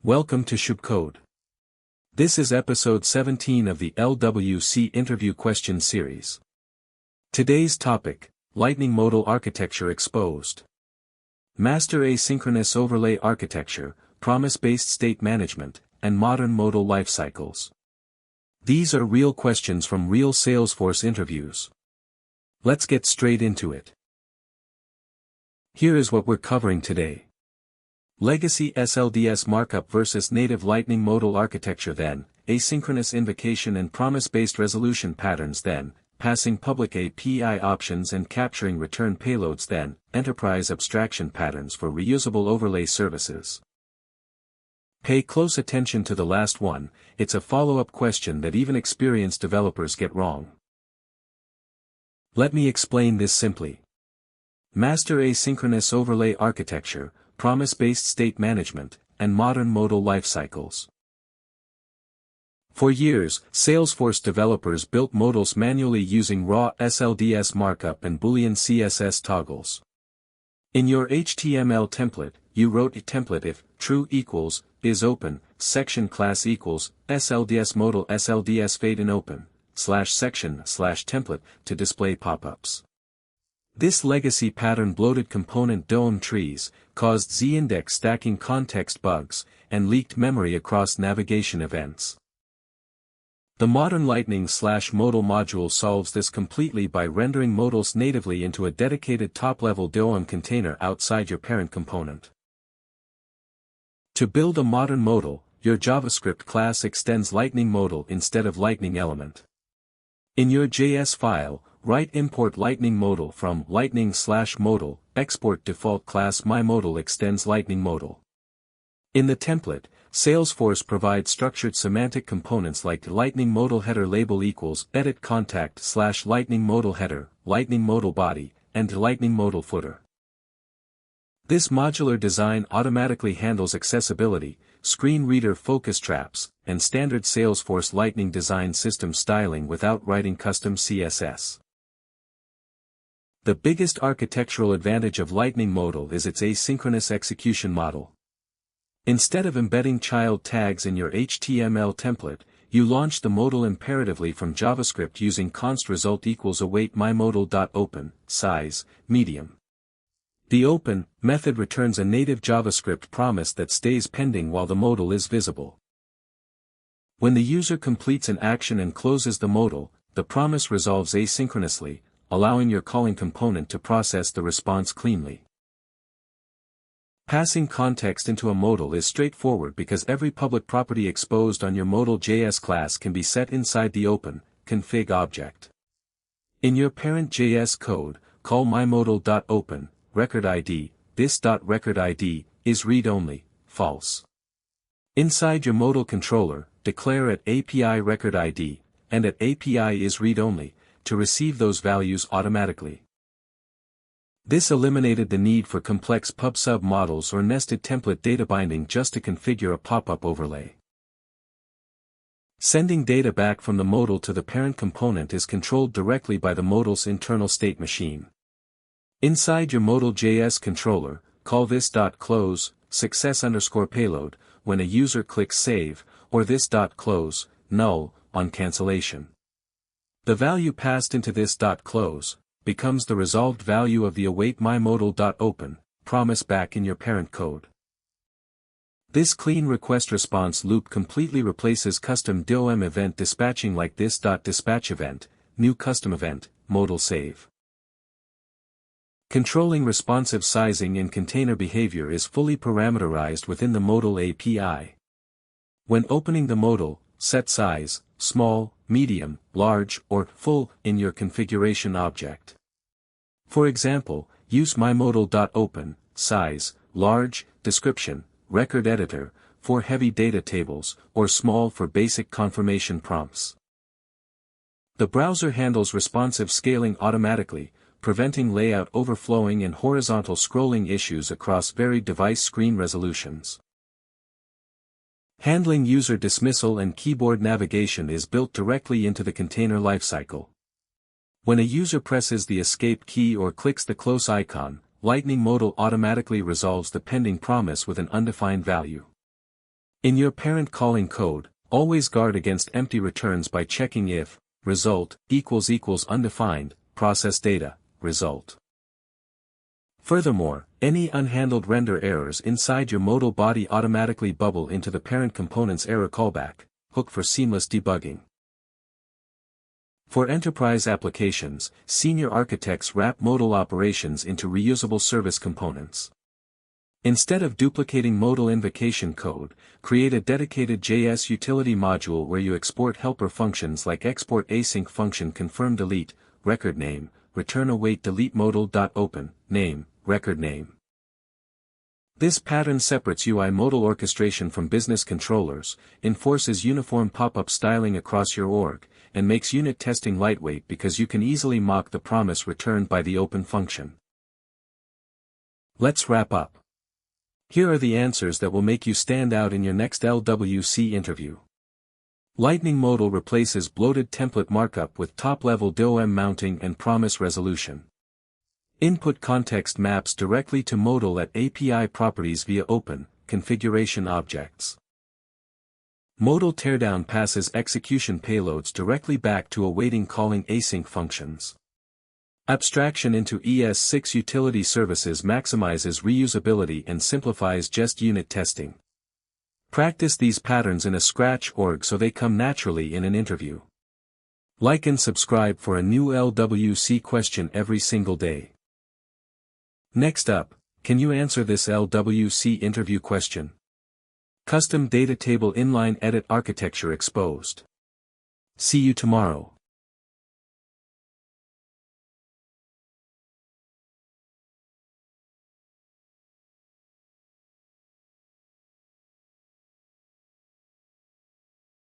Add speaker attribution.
Speaker 1: Welcome to Shubcode. This is episode 17 of the LWC interview question series. Today's topic, LightningModal architecture exposed. Master asynchronous overlay architecture, promise-based state management, and modern modal lifecycles. These are real questions from real Salesforce interviews. Let's get straight into it. Here is what we're covering today. Legacy SLDS markup versus native LightningModal architecture then, asynchronous invocation and promise-based resolution patterns then, passing public API options and capturing return payloads then, enterprise abstraction patterns for reusable overlay services. Pay close attention to the last one, it's a follow-up question that even experienced developers get wrong. Let me explain this simply. Master asynchronous overlay architecture, promise-based state management, and modern modal lifecycles. For years, Salesforce developers built modals manually using raw SLDS markup and Boolean CSS toggles. In your HTML template, you wrote a template if true equals is open, section class equals SLDS modal SLDS fade in open /section/template to display pop-ups. This legacy pattern bloated component DOM trees, caused z-index stacking context bugs, and leaked memory across navigation events. The modern Lightning/Modal module solves this completely by rendering modals natively into a dedicated top-level DOM container outside your parent component. To build a modern modal, your JavaScript class extends LightningModal instead of Lightning element. In your JS file, write import LightningModal from lightning/modal, export default class myModal extends LightningModal. In the template, Salesforce provides structured semantic components like LightningModal header label equals edit contact /LightningModal header, LightningModal body, and LightningModal footer. This modular design automatically handles accessibility, screen reader focus traps, and standard Salesforce Lightning design system styling without writing custom CSS. The biggest architectural advantage of LightningModal is its asynchronous execution model. Instead of embedding child tags in your HTML template, you launch the modal imperatively from JavaScript using const result equals await myModal.open, size, medium. The open method returns a native JavaScript promise that stays pending while the modal is visible. When the user completes an action and closes the modal, the promise resolves asynchronously, allowing your calling component to process the response cleanly. Passing context into a modal is straightforward because every public property exposed on your Modal.js class can be set inside the open config object. In your parent JS code, call myModal.open, record ID, this.recordID, is read-only, false. Inside your modal controller, declare at API record ID, and at API is read-only, to receive those values automatically. This eliminated the need for complex pub/sub models or nested template data binding just to configure a pop-up overlay. Sending data back from the modal to the parent component is controlled directly by the modal's internal state machine. Inside your Modal.js controller, call this.close, success_payload, when a user clicks save, or this.close, null, on cancellation. The value passed into this.close becomes the resolved value of the await myModal.open promise back in your parent code. This clean request response loop completely replaces custom DOM event dispatching like this.dispatch event, new custom event, modal save. Controlling responsive sizing and container behavior is fully parameterized within the Modal API. When opening the modal, set size, small, medium, large, or full in your configuration object. For example, use myModal.open, size, large, description, record editor, for heavy data tables, or small for basic confirmation prompts. The browser handles responsive scaling automatically, preventing layout overflowing and horizontal scrolling issues across varied device screen resolutions. Handling user dismissal and keyboard navigation is built directly into the container lifecycle. When a user presses the escape key or clicks the close icon, LightningModal automatically resolves the pending promise with an undefined value. In your parent calling code, always guard against empty returns by checking if result == undefined process data result. Furthermore, any unhandled render errors inside your modal body automatically bubble into the parent component's error callback hook for seamless debugging. For enterprise applications, senior architects wrap modal operations into reusable service components. Instead of duplicating modal invocation code, create a dedicated JS utility module where you export helper functions like export async function confirm delete, record name, return await delete modal.open, name, record name. This pattern separates UI modal orchestration from business controllers, enforces uniform pop-up styling across your org, and makes unit testing lightweight because you can easily mock the promise returned by the open function. Let's wrap up. Here are the answers that will make you stand out in your next LWC interview. LightningModal replaces bloated template markup with top-level DOM mounting and promise resolution. Input context maps directly to modal at API properties via open configuration objects. Modal teardown passes execution payloads directly back to awaiting calling async functions. Abstraction into ES6 utility services maximizes reusability and simplifies Jest unit testing. Practice these patterns in a Scratch org so they come naturally in an interview. Like and subscribe for a new LWC question every single day. Next up, can you answer this LWC interview question? Custom data table inline edit architecture exposed. See you tomorrow.